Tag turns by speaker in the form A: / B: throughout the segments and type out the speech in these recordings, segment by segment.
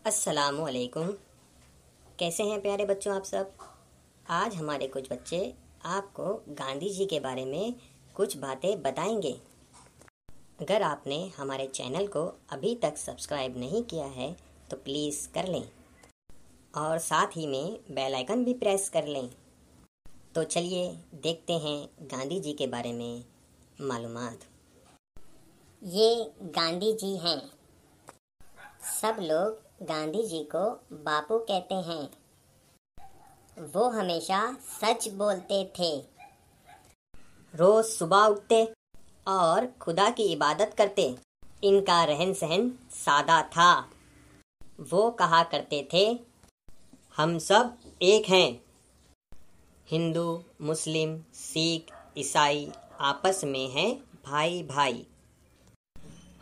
A: अस्सलामुअलैकुम। कैसे हैं प्यारे बच्चों आप सब। आज हमारे कुछ बच्चे आपको गांधी जी के बारे में कुछ बातें बताएंगे। अगर आपने हमारे चैनल को अभी तक सब्सक्राइब नहीं किया है तो प्लीज़ कर लें और साथ ही में बेल आइकन भी प्रेस कर लें। तो चलिए देखते हैं गांधी जी के बारे में मालूमात।
B: ये गांधी जी हैं। सब लोग गांधी जी को बापू कहते हैं। वो हमेशा सच बोलते थे।
A: रोज़ सुबह उठते और खुदा की इबादत करते। इनका रहन सहन सादा था। वो कहा करते थे, हम सब एक हैं। हिंदू, मुस्लिम, सिख, ईसाई आपस में हैं भाई भाई।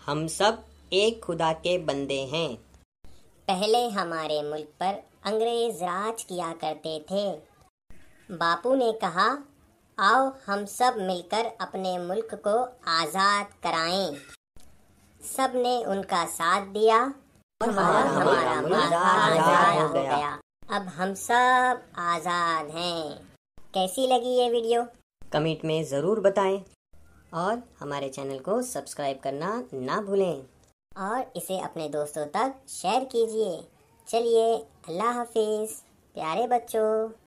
A: हम सब एक खुदा के बंदे हैं।
B: पहले हमारे मुल्क पर अंग्रेज राज किया करते थे। बापू ने कहा, आओ हम सब मिलकर अपने मुल्क को आज़ाद कराएं। सब ने उनका साथ दिया। हमारा मुल्क आज़ाद हो गया। अब हम सब आज़ाद हैं। कैसी लगी ये वीडियो?
A: कमेंट में ज़रूर बताएं और हमारे चैनल को सब्सक्राइब करना ना भूलें।
B: और इसे अपने दोस्तों तक शेयर कीजिए। चलिए, अल्लाह हाफिज़ प्यारे बच्चों।